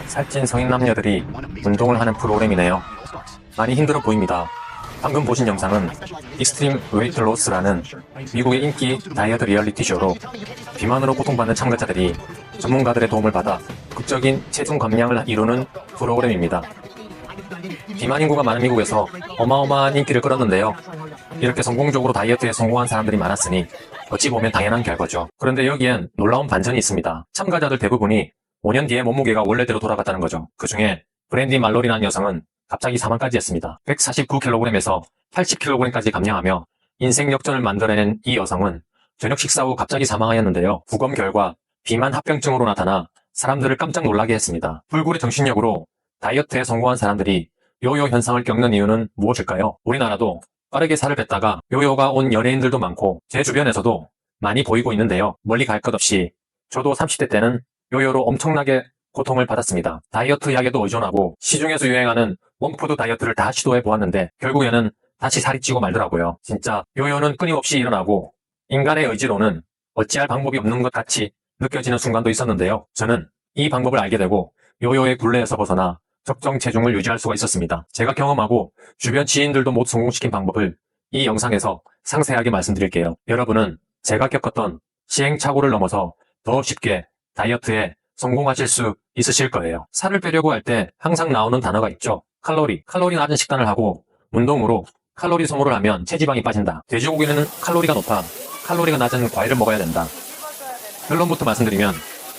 살찐 성인 남녀들이 운동을 하는 프로그램이네요. 많이 힘들어 보입니다. 방금 보신 영상은 익스트림 웨이트 로스라는 미국의 인기 다이어트 리얼리티 쇼로 비만으로 고통받는 참가자들이 전문가들의 도움을 받아 극적인 체중 감량을 이루는 프로그램입니다. 비만 인구가 많은 미국에서 어마어마한 인기를 끌었는데요. 이렇게 성공적으로 다이어트에 성공한 사람들이 많았으니 어찌 보면 당연한 결과죠. 그런데 여기엔 놀라운 반전이 있습니다. 참가자들 대부분이 5년 뒤에 몸무게가 원래대로 돌아갔다는 거죠. 그 중에 브랜디 말로리라는 여성은 갑자기 사망까지 했습니다. 149kg에서 80kg까지 감량하며 인생 역전을 만들어낸 이 여성은 저녁 식사 후 갑자기 사망하였는데요. 부검 결과 비만 합병증으로 나타나 사람들을 깜짝 놀라게 했습니다. 불굴의 정신력으로 다이어트에 성공한 사람들이 요요 현상을 겪는 이유는 무엇일까요? 우리나라도 빠르게 살을 뺐다가 요요가 온 연예인들도 많고 제 주변에서도 많이 보이고 있는데요. 멀리 갈 것 없이 저도 30대 때는 요요로 엄청나게 고통을 받았습니다. 다이어트 약에도 의존하고 시중에서 유행하는 원푸드 다이어트를 다 시도해 보았는데 결국에는 다시 살이 찌고 말더라고요. 진짜 요요는 끊임없이 일어나고 인간의 의지로는 어찌할 방법이 없는 것 같이 느껴지는 순간도 있었는데요. 저는 이 방법을 알게 되고 요요의 굴레에서 벗어나 적정 체중을 유지할 수가 있었습니다. 제가 경험하고 주변 지인들도 모두 성공시킨 방법을 이 영상에서 상세하게 말씀드릴게요. 여러분은 제가 겪었던 시행착오를 넘어서 더 쉽게 다이어트에 성공하실 수 있으실 거예요. 살을 빼려고 할 때 항상 나오는 단어가 있죠. 칼로리 낮은 식단을 하고 운동으로 칼로리 소모를 하면 체지방이 빠진다. 돼지고기는 칼로리가 높아 칼로리가 낮은 과일을 먹어야 된다. 결론부터 말씀드리면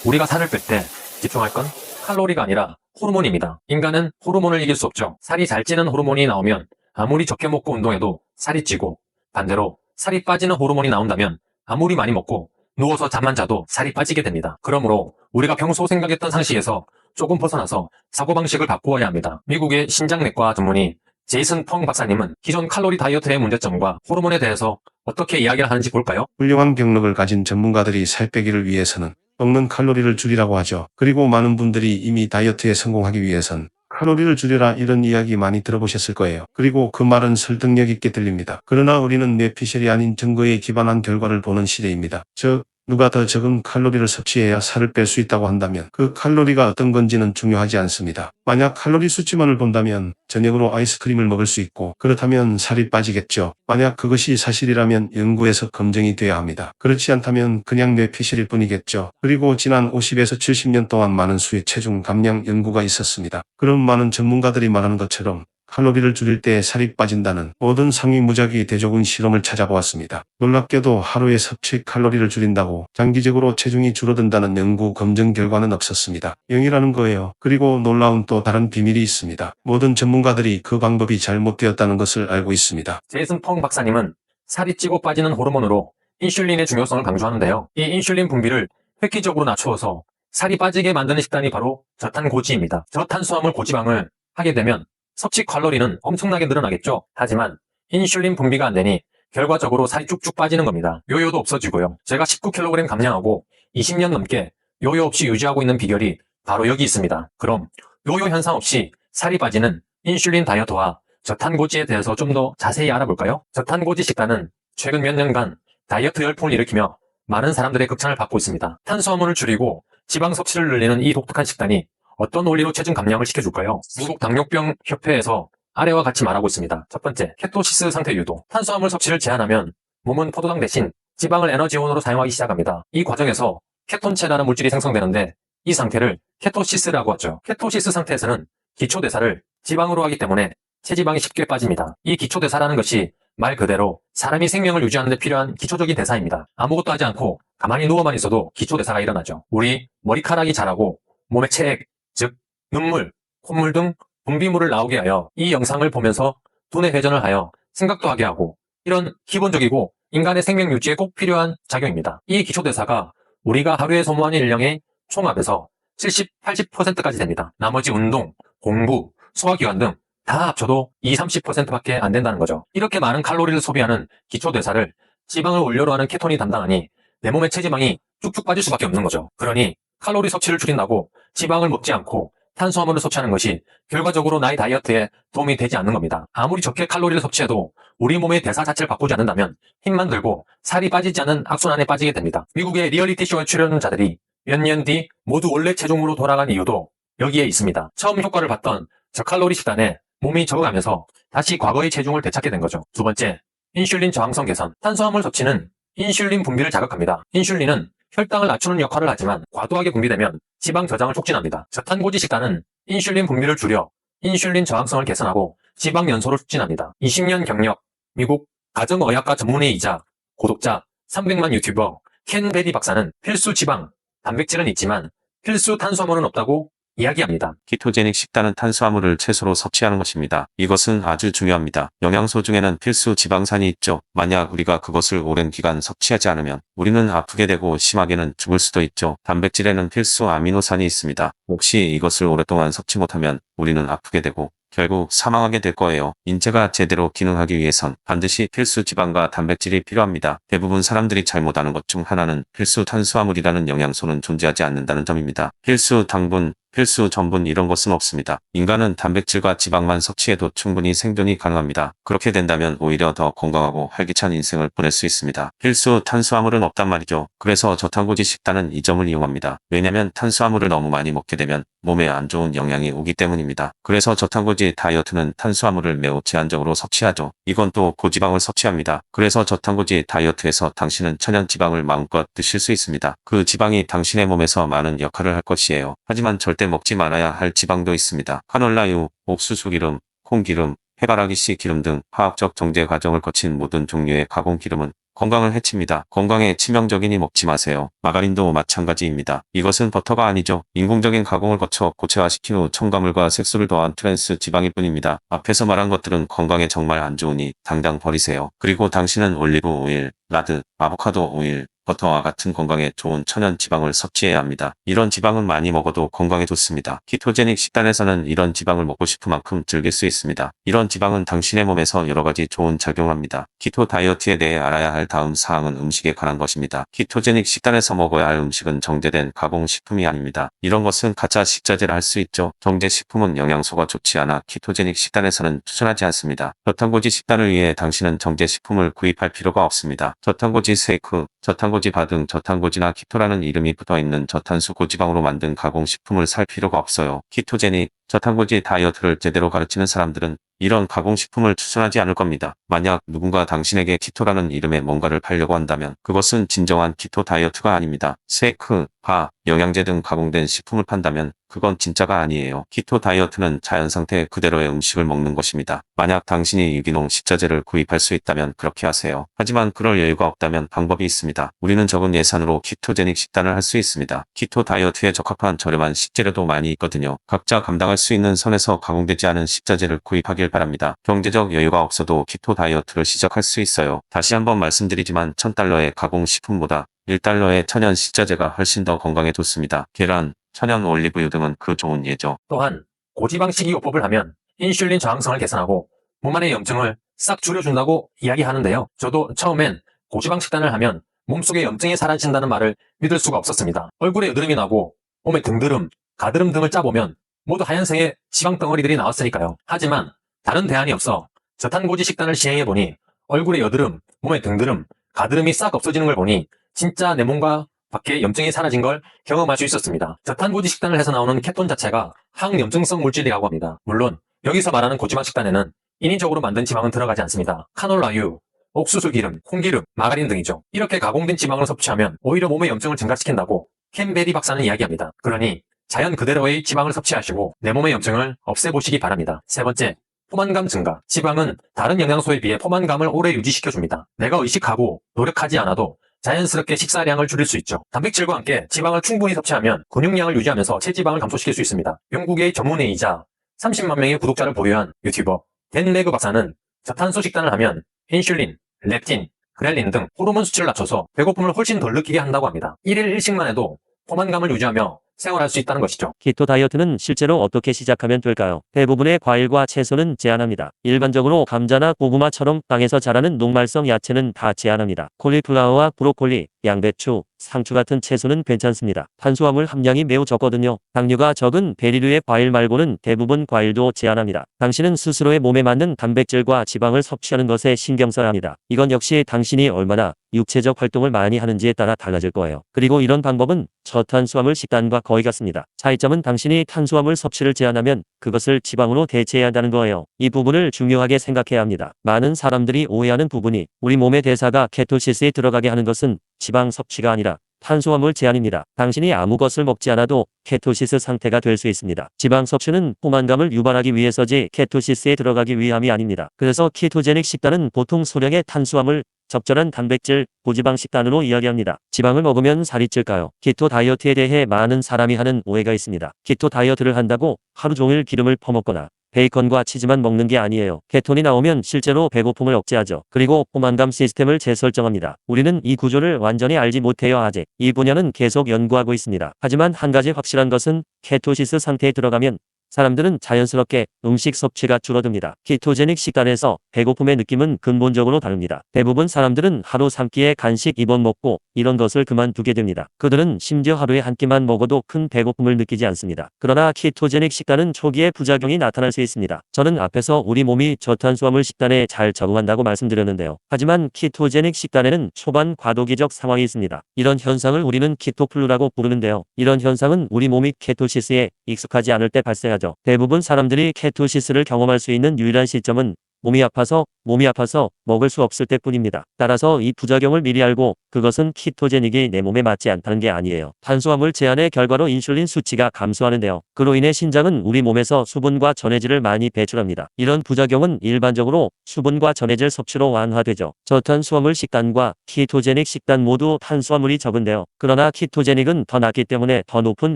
우리가 살을 뺄 때 집중할 건 칼로리가 아니라 호르몬입니다. 인간은 호르몬을 이길 수 없죠. 살이 잘 찌는 호르몬이 나오면 아무리 적게 먹고 운동해도 살이 찌고 반대로 살이 빠지는 호르몬이 나온다면 아무리 많이 먹고 누워서 잠만 자도 살이 빠지게 됩니다. 그러므로 우리가 평소 생각했던 상식에서 조금 벗어나서 사고방식을 바꾸어야 합니다. 미국의 신장내과 전문의 제이슨 펑 박사님은 기존 칼로리 다이어트의 문제점과 호르몬에 대해서 어떻게 이야기를 하는지 볼까요? 훌륭한 경력을 가진 전문가들이 살 빼기를 위해서는 먹는 칼로리를 줄이라고 하죠. 그리고 많은 분들이 이미 다이어트에 성공하기 위해선 칼로리를 줄여라 이런 이야기 많이 들어보셨을 거예요. 그리고 그 말은 설득력 있게 들립니다. 그러나 우리는 뇌피셜이 아닌 증거에 기반한 결과를 보는 시대입니다. 즉 누가 더 적은 칼로리를 섭취해야 살을 뺄 수 있다고 한다면 그 칼로리가 어떤 건지는 중요하지 않습니다. 만약 칼로리 수치만을 본다면 저녁으로 아이스크림을 먹을 수 있고 그렇다면 살이 빠지겠죠. 만약 그것이 사실이라면 연구에서 검증이 돼야 합니다. 그렇지 않다면 그냥 뇌피셜일 뿐이겠죠. 그리고 지난 50에서 70년 동안 많은 수의 체중 감량 연구가 있었습니다. 그런 많은 전문가들이 말하는 것처럼 칼로리를 줄일 때 살이 빠진다는 모든 상위 무작위 대조군 실험을 찾아보았습니다. 놀랍게도 하루에 섭취 칼로리를 줄인다고 장기적으로 체중이 줄어든다는 연구 검증 결과는 없었습니다. 0이라는 거예요. 그리고 놀라운 또 다른 비밀이 있습니다. 모든 전문가들이 그 방법이 잘못되었다는 것을 알고 있습니다. 제이슨 펑 박사님은 살이 찌고 빠지는 호르몬으로 인슐린의 중요성을 강조하는데요. 이 인슐린 분비를 획기적으로 낮추어서 살이 빠지게 만드는 식단이 바로 저탄고지입니다. 저탄수화물 고지방을 하게 되면 섭취 칼로리는 엄청나게 늘어나겠죠. 하지만 인슐린 분비가 안 되니 결과적으로 살이 쭉쭉 빠지는 겁니다. 요요도 없어지고요. 제가 19kg 감량하고 20년 넘게 요요 없이 유지하고 있는 비결이 바로 여기 있습니다. 그럼 요요 현상 없이 살이 빠지는 인슐린 다이어트와 저탄고지에 대해서 좀 더 자세히 알아볼까요? 저탄고지 식단은 최근 몇 년간 다이어트 열풍을 일으키며 많은 사람들의 극찬을 받고 있습니다. 탄수화물을 줄이고 지방 섭취를 늘리는 이 독특한 식단이 어떤 원리로 체중 감량을 시켜줄까요? 미국 당뇨병 협회에서 아래와 같이 말하고 있습니다. 첫 번째, 케토시스 상태 유도. 탄수화물 섭취를 제한하면 몸은 포도당 대신 지방을 에너지원으로 사용하기 시작합니다. 이 과정에서 케톤체라는 물질이 생성되는데 이 상태를 케토시스라고 하죠. 케토시스 상태에서는 기초대사를 지방으로 하기 때문에 체지방이 쉽게 빠집니다. 이 기초대사라는 것이 말 그대로 사람이 생명을 유지하는 데 필요한 기초적인 대사입니다. 아무것도 하지 않고 가만히 누워만 있어도 기초대사가 일어나죠. 우리 머리카락이 자라고 몸의 체액, 즉 눈물, 콧물 등 분비물을 나오게 하여 이 영상을 보면서 두뇌 회전을 하여 생각도 하게 하고 이런 기본적이고 인간의 생명 유지에 꼭 필요한 작용입니다. 이 기초대사가 우리가 하루에 소모하는 일량의 총합에서 70, 80%까지 됩니다. 나머지 운동, 공부, 소화기관 등 다 합쳐도 20, 30%밖에 안 된다는 거죠. 이렇게 많은 칼로리를 소비하는 기초대사를 지방을 원료로 하는 케톤이 담당하니 내 몸의 체지방이 쭉쭉 빠질 수밖에 없는 거죠. 그러니 칼로리 섭취를 줄인다고 지방을 먹지 않고 탄수화물을 섭취하는 것이 결과적으로 나의 다이어트에 도움이 되지 않는 겁니다. 아무리 적게 칼로리를 섭취해도 우리 몸의 대사 자체를 바꾸지 않는다면 힘만 들고 살이 빠지지 않은 악순환에 빠지게 됩니다. 미국의 리얼리티 쇼에 출연자들이 몇 년 뒤 모두 원래 체중으로 돌아간 이유도 여기에 있습니다. 처음 효과를 봤던 저칼로리 식단에 몸이 적응하면서 다시 과거의 체중을 되찾게 된 거죠. 두 번째, 인슐린 저항성 개선. 탄수화물 섭취는 인슐린 분비를 자극합니다. 인슐린은 혈당을 낮추는 역할을 하지만 과도하게 분비되면 지방 저장을 촉진합니다. 저탄고지 식단은 인슐린 분비를 줄여 인슐린 저항성을 개선하고 지방 연소를 촉진합니다. 20년 경력, 미국 가정의학과 전문의이자 구독자 300만 유튜버 켄 베리 박사는 필수 지방, 단백질은 있지만 필수 탄수화물은 없다고 이야기합니다. 키토제닉 식단은 탄수화물을 채소로 섭취하는 것입니다. 이것은 아주 중요합니다. 영양소 중에는 필수 지방산이 있죠. 만약 우리가 그것을 오랜 기간 섭취하지 않으면 우리는 아프게 되고 심하게는 죽을 수도 있죠. 단백질에는 필수 아미노산이 있습니다. 혹시 이것을 오랫동안 섭취 못하면 우리는 아프게 되고 결국 사망하게 될 거예요. 인체가 제대로 기능하기 위해선 반드시 필수 지방과 단백질이 필요합니다. 대부분 사람들이 잘못 아는 것 중 하나는 필수 탄수화물이라는 영양소는 존재하지 않는다는 점입니다. 필수 당분, 필수 전분 이런 것은 없습니다. 인간은 단백질과 지방만 섭취해도 충분히 생존이 가능합니다. 그렇게 된다면 오히려 더 건강하고 활기찬 인생을 보낼 수 있습니다. 필수 탄수화물은 없단 말이죠. 그래서 저탄고지 식단은 이 점을 이용합니다. 왜냐면 탄수화물을 너무 많이 먹게 되면 몸에 안 좋은 영향이 오기 때문입니다. 그래서 저탄고지 다이어트는 탄수화물을 매우 제한적으로 섭취하죠. 이건 또 고지방을 섭취합니다. 그래서 저탄고지 다이어트에서 당신은 천연 지방을 마음껏 드실 수 있습니다. 그 지방이 당신의 몸에서 많은 역할을 할 것이에요. 하지만 절대 먹지 말아야 할 지방도 있습니다. 카놀라유, 옥수수 기름, 콩기름, 해바라기 씨 기름 등 화학적 정제 과정을 거친 모든 종류의 가공 기름은 건강을 해칩니다. 건강에 치명적이니 먹지 마세요. 마가린도 마찬가지입니다. 이것은 버터가 아니죠. 인공적인 가공을 거쳐 고체화시킨 후 첨가물과 색소를 더한 트랜스 지방일 뿐입니다. 앞에서 말한 것들은 건강에 정말 안 좋으니 당장 버리세요. 그리고 당신은 올리브 오일, 라드, 아보카도 오일, 버터와 같은 건강에 좋은 천연 지방을 섭취해야 합니다. 이런 지방은 많이 먹어도 건강에 좋습니다. 키토제닉 식단에서는 이런 지방을 먹고 싶은 만큼 즐길 수 있습니다. 이런 지방은 당신의 몸에서 여러가지 좋은 작용을 합니다. 키토 다이어트에 대해 알아야 할 다음 사항은 음식에 관한 것입니다. 키토제닉 식단에서 먹어야 할 음식은 정제된 가공식품이 아닙니다. 이런 것은 가짜 식자재라 할 수 있죠. 정제식품은 영양소가 좋지 않아 키토제닉 식단에서는 추천하지 않습니다. 저탄고지 식단을 위해 당신은 정제식품을 구입할 필요가 없습니다. 저탄고지 세이크, 저탄고지 바 등 저탄고지나 키토라는 이름이 붙어있는 저탄수 고지방으로 만든 가공식품을 살 필요가 없어요. 키토제닉, 저탄고지 다이어트를 제대로 가르치는 사람들은 이런 가공식품을 추천하지 않을 겁니다. 만약 누군가 당신에게 키토라는 이름의 뭔가를 팔려고 한다면 그것은 진정한 키토 다이어트가 아닙니다. 세이크, 바, 영양제 등 가공된 식품을 판다면 그건 진짜가 아니에요. 키토 다이어트는 자연 상태 그대로의 음식을 먹는 것입니다. 만약 당신이 유기농 식자재를 구입할 수 있다면 그렇게 하세요. 하지만 그럴 여유가 없다면 방법이 있습니다. 우리는 적은 예산으로 키토제닉 식단을 할 수 있습니다. 키토 다이어트에 적합한 저렴한 식재료도 많이 있거든요. 각자 감당할 수 있는 선에서 가공되지 않은 식자재를 구입하길 바랍니다. 경제적 여유가 없어도 키토 다이어트를 시작할 수 있어요. 다시 한번 말씀드리지만 $1000의 가공식품보다 $1의 천연 식자재가 훨씬 더 건강에 좋습니다. 계란, 천연 올리브유 등은 그 좋은 예죠. 또한 고지방 식이요법을 하면 인슐린 저항성을 개선하고 몸 안의 염증을 싹 줄여준다고 이야기하는데요. 저도 처음엔 고지방 식단을 하면 몸속에 염증이 사라진다는 말을 믿을 수가 없었습니다. 얼굴에 여드름이 나고 몸에 등드름, 가드름 등을 짜보면 모두 하얀색의 지방 덩어리들이 나왔으니까요. 하지만 다른 대안이 없어 저탄고지 식단을 시행해보니 얼굴에 여드름, 몸에 등드름, 가드름이 싹 없어지는 걸 보니 진짜 내 몸과 밖에 염증이 사라진 걸 경험할 수 있었습니다. 저탄고지 식단을 해서 나오는 케톤 자체가 항염증성 물질이라고 합니다. 물론 여기서 말하는 고지방 식단에는 인위적으로 만든 지방은 들어가지 않습니다. 카놀라유, 옥수수 기름, 콩기름, 마가린 등이죠. 이렇게 가공된 지방을 섭취하면 오히려 몸의 염증을 증가시킨다고 켄 베리 박사는 이야기합니다. 그러니 자연 그대로의 지방을 섭취하시고 내 몸의 염증을 없애보시기 바랍니다. 세 번째, 포만감 증가. 지방은 다른 영양소에 비해 포만감을 오래 유지시켜줍니다. 내가 의식하고 노력하지 않아도 자연스럽게 식사량을 줄일 수 있죠. 단백질과 함께 지방을 충분히 섭취하면 근육량을 유지하면서 체지방을 감소시킬 수 있습니다. 영국의 전문의이자 30만 명의 구독자를 보유한 유튜버 댄 레그 박사는 저탄소 식단을 하면 인슐린, 렙틴, 그렐린 등 호르몬 수치를 낮춰서 배고픔을 훨씬 덜 느끼게 한다고 합니다. 1일 1식만 해도 포만감을 유지하며 생활할 수 있다는 것이죠. 키토 다이어트는 실제로 어떻게 시작하면 될까요? 대부분의 과일과 채소는 제한합니다. 일반적으로 감자나 고구마처럼 땅에서 자라는 녹말성 야채는 다 제한합니다. 콜리플라워와 브로콜리, 양배추, 상추 같은 채소는 괜찮습니다. 탄수화물 함량이 매우 적거든요. 당류가 적은 베리류의 과일 말고는 대부분 과일도 제한합니다. 당신은 스스로의 몸에 맞는 단백질과 지방을 섭취하는 것에 신경 써야 합니다. 이건 역시 당신이 얼마나 육체적 활동을 많이 하는지에 따라 달라질 거예요. 그리고 이런 방법은 저탄수화물 식단과 거의 같습니다. 차이점은 당신이 탄수화물 섭취를 제한하면 그것을 지방으로 대체해야 한다는 거예요. 이 부분을 중요하게 생각해야 합니다. 많은 사람들이 오해하는 부분이 우리 몸의 대사가 케토시스에 들어가게 하는 것은 지방 섭취가 아니라 탄수화물 제한입니다. 당신이 아무 것을 먹지 않아도 케토시스 상태가 될 수 있습니다. 지방 섭취는 포만감을 유발하기 위해서지 케토시스에 들어가기 위함이 아닙니다. 그래서 키토제닉 식단은 보통 소량의 탄수화물, 적절한 단백질, 고지방 식단으로 이야기합니다. 지방을 먹으면 살이 찔까요? 키토 다이어트에 대해 많은 사람이 하는 오해가 있습니다. 키토 다이어트를 한다고 하루 종일 기름을 퍼먹거나 베이컨과 치즈만 먹는 게 아니에요. 케톤이 나오면 실제로 배고픔을 억제하죠. 그리고 포만감 시스템을 재설정합니다. 우리는 이 구조를 완전히 알지 못해요. 아직 이 분야는 계속 연구하고 있습니다. 하지만 한 가지 확실한 것은 케토시스 상태에 들어가면 사람들은 자연스럽게 음식 섭취가 줄어듭니다. 키토제닉 식단에서 배고픔의 느낌은 근본적으로 다릅니다. 대부분 사람들은 하루 3끼의 간식 2번 먹고 이런 것을 그만두게 됩니다. 그들은 심지어 하루에 한 끼만 먹어도 큰 배고픔을 느끼지 않습니다. 그러나 키토제닉 식단은 초기에 부작용이 나타날 수 있습니다. 저는 앞에서 우리 몸이 저탄수화물 식단에 잘 적응한다고 말씀드렸는데요. 하지만 키토제닉 식단에는 초반 과도기적 상황이 있습니다. 이런 현상을 우리는 키토플루라고 부르는데요. 이런 현상은 우리 몸이 케토시스에 익숙하지 않을 때 발생하죠. 대부분 사람들이 케토시스를 경험할 수 있는 유일한 시점은 몸이 아파서 먹을 수 없을 때뿐입니다. 따라서 이 부작용을 미리 알고 그것은 키토제닉이 내 몸에 맞지 않다는 게 아니에요. 탄수화물 제한의 결과로 인슐린 수치가 감소하는데요. 그로 인해 신장은 우리 몸에서 수분과 전해질을 많이 배출합니다. 이런 부작용은 일반적으로 수분과 전해질 섭취로 완화되죠. 저탄수화물 식단과 키토제닉 식단 모두 탄수화물이 적은데요. 그러나 키토제닉은 더 낮기 때문에 더 높은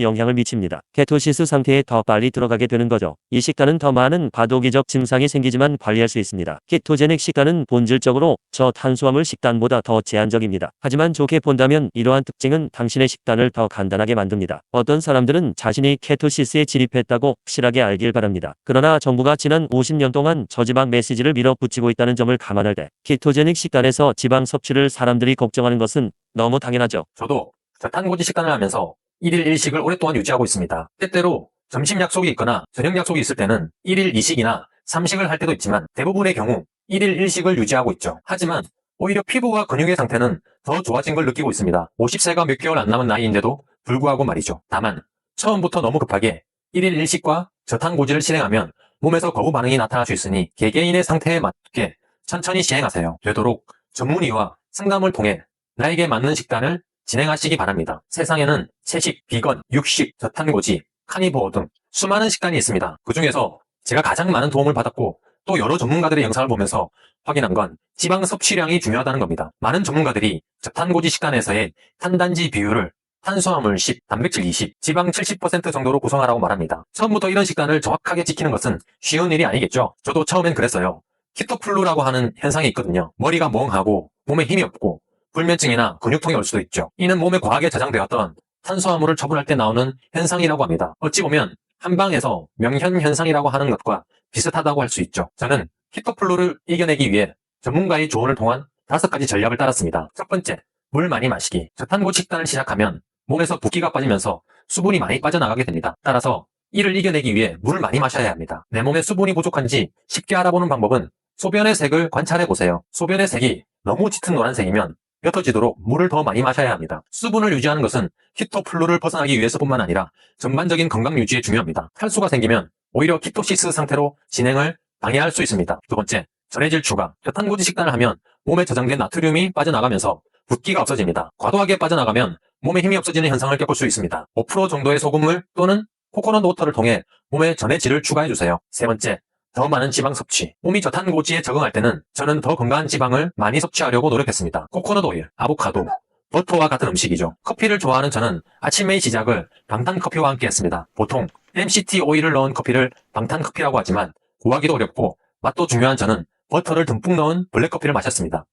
영향을 미칩니다. 케토시스 상태에 더 빨리 들어가게 되는 거죠. 이 식단은 더 많은 과도기적 증상이 생기지만 관리할 수 있습니다. 키토제닉 식단은 본질적으로 저탄수화물 식단보다 더 제한적입니다. 하지만 좋게 본다면 이러한 특징은 당신의 식단을 더 간단하게 만듭니다. 어떤 사람들은 자신이 케토시스에 진입했다고 확실하게 알길 바랍니다. 그러나 정부가 지난 50년 동안 저지방 메시지를 밀어붙이고 있다는 점을 감안할 때 키토제닉 식단에서 지방 섭취를 사람들이 걱정하는 것은 너무 당연하죠. 저도 저탄고지 식단을 하면서 1일 1식을 오랫동안 유지하고 있습니다. 때때로 점심 약속이 있거나 저녁 약속이 있을 때는 1일 2식이나 3식을 할 때도 있지만 대부분의 경우 1일 1식을 유지하고 있죠. 하지만 오히려 피부와 근육의 상태는 더 좋아진 걸 느끼고 있습니다. 50세가 몇 개월 안 남은 나이인데도 불구하고 말이죠. 다만 처음부터 너무 급하게 1일 1식과 저탄고지를 실행하면 몸에서 거부 반응이 나타날 수 있으니 개개인의 상태에 맞게 천천히 시행하세요. 되도록 전문의와 상담을 통해 나에게 맞는 식단을 진행하시기 바랍니다. 세상에는 채식, 비건, 육식, 저탄고지, 카니보어 등 수많은 식단이 있습니다. 그 중에서 제가 가장 많은 도움을 받았고 또 여러 전문가들의 영상을 보면서 확인한 건 지방 섭취량이 중요하다는 겁니다. 많은 전문가들이 저탄고지 식단에서의 탄단지 비율을 탄수화물 10, 단백질 20, 지방 70% 정도로 구성하라고 말합니다. 처음부터 이런 식단을 정확하게 지키는 것은 쉬운 일이 아니겠죠. 저도 처음엔 그랬어요. 키토플루라고 하는 현상이 있거든요. 머리가 멍하고 몸에 힘이 없고 불면증이나 근육통이 올 수도 있죠. 이는 몸에 과하게 저장되었던 탄수화물을 처분할 때 나오는 현상이라고 합니다. 어찌 보면 한방에서 명현 현상이라고 하는 것과 비슷하다고 할 수 있죠. 저는 키토플루를 이겨내기 위해 전문가의 조언을 통한 5가지 전략을 따랐습니다. 첫 번째, 물 많이 마시기. 저탄고지 식단을 시작하면 몸에서 붓기가 빠지면서 수분이 많이 빠져나가게 됩니다. 따라서 이를 이겨내기 위해 물을 많이 마셔야 합니다. 내 몸에 수분이 부족한지 쉽게 알아보는 방법은 소변의 색을 관찰해 보세요. 소변의 색이 너무 짙은 노란색이면 옅어지도록 물을 더 많이 마셔야 합니다. 수분을 유지하는 것은 키토플루를 벗어나기 위해서뿐만 아니라 전반적인 건강 유지에 중요합니다. 탈수가 생기면 오히려 키토시스 상태로 진행을 방해할 수 있습니다. 두 번째, 전해질 추가. 저탄고지 식단을 하면 몸에 저장된 나트륨이 빠져나가면서 붓기가 없어집니다. 과도하게 빠져나가면 몸에 힘이 없어지는 현상을 겪을 수 있습니다. 5% 정도의 소금물 또는 코코넛 워터를 통해 몸에 전해질을 추가해주세요. 세 번째, 더 많은 지방 섭취. 몸이 저탄고지에 적응할 때는 저는 더 건강한 지방을 많이 섭취하려고 노력했습니다. 코코넛 오일, 아보카도, 버터와 같은 음식이죠. 커피를 좋아하는 저는 아침의 시작을 방탄커피와 함께 했습니다. 보통 MCT 오일을 넣은 커피를 방탄커피라고 하지만 구하기도 어렵고 맛도 중요한 저는 버터를 듬뿍 넣은 블랙커피를 마셨습니다.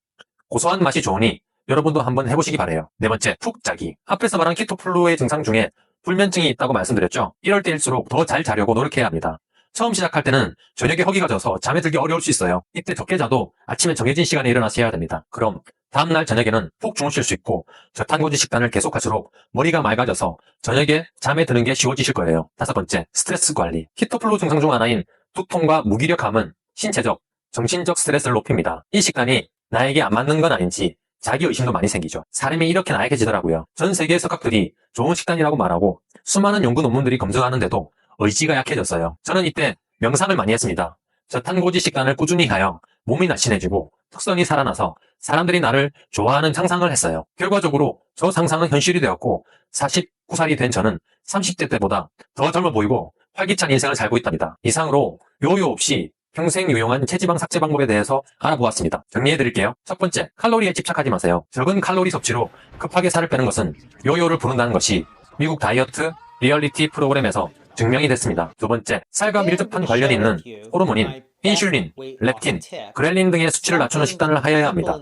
고소한 맛이 좋으니 여러분도 한번 해보시기 바래요. 네 번째, 푹 자기. 앞에서 말한 키토플루의 증상 중에 불면증이 있다고 말씀드렸죠. 이럴 때일수록 더 잘 자려고 노력해야 합니다. 처음 시작할 때는 저녁에 허기가 져서 잠에 들기 어려울 수 있어요. 이때 적게 자도 아침에 정해진 시간에 일어나셔야 됩니다. 그럼 다음날 저녁에는 푹 주무실 수 있고 저탄고지 식단을 계속할수록 머리가 맑아져서 저녁에 잠에 드는 게 쉬워지실 거예요. 5번째, 스트레스 관리. 키토플로 증상 중 하나인 두통과 무기력함은 신체적, 정신적 스트레스를 높입니다. 이 식단이 나에게 안 맞는 건 아닌지 자기의심도 많이 생기죠. 사람이 이렇게 나약해지더라고요. 전 세계의 석학들이 좋은 식단이라고 말하고 수많은 연구 논문들이 검증하는데도 의지가 약해졌어요. 저는 이때 명상을 많이 했습니다. 저탄고지 식단을 꾸준히 하여 몸이 날씬해지고 턱선이 살아나서 사람들이 나를 좋아하는 상상을 했어요. 결과적으로 저 상상은 현실이 되었고 49살이 된 저는 30대 때보다 더 젊어 보이고 활기찬 인생을 살고 있답니다. 이상으로 요요 없이 평생 유용한 체지방 삭제 방법에 대해서 알아보았습니다. 정리해드릴게요. 첫 번째, 칼로리에 집착하지 마세요. 적은 칼로리 섭취로 급하게 살을 빼는 것은 요요를 부른다는 것이 미국 다이어트 리얼리티 프로그램에서 증명이 됐습니다. 두 번째, 살과 밀접한 관련이 있는 호르몬인 인슐린, 렙틴, 그렐린 등의 수치를 낮추는 식단을 하여야 합니다.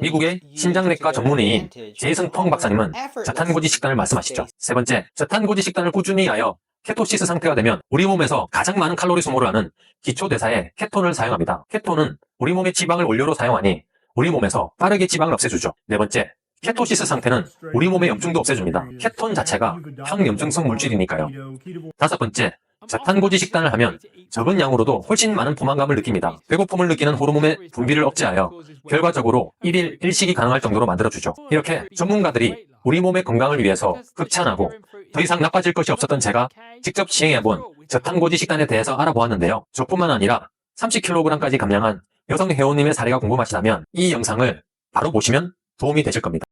미국의 신장내과 전문의인 제이슨 펑 박사님은 저탄고지 식단을 말씀하시죠. 세 번째, 저탄고지 식단을 꾸준히 하여 케토시스 상태가 되면 우리 몸에서 가장 많은 칼로리 소모를 하는 기초대사에 케톤을 사용합니다. 케톤은 우리 몸의 지방을 원료로 사용하니 우리 몸에서 빠르게 지방을 없애주죠. 네 번째, 케토시스 상태는 우리 몸의 염증도 없애줍니다. 케톤 자체가 항염증성 물질이니까요. 다섯 번째, 저탄고지 식단을 하면 적은 양으로도 훨씬 많은 포만감을 느낍니다. 배고픔을 느끼는 호르몬의 분비를 억제하여 결과적으로 1일 1식이 가능할 정도로 만들어주죠. 이렇게 전문가들이 우리 몸의 건강을 위해서 극찬하고 더 이상 나빠질 것이 없었던 제가 직접 시행해본 저탄고지 식단에 대해서 알아보았는데요. 저뿐만 아니라 30kg까지 감량한 여성 회원님의 사례가 궁금하시다면 이 영상을 바로 보시면 도움이 되실 겁니다.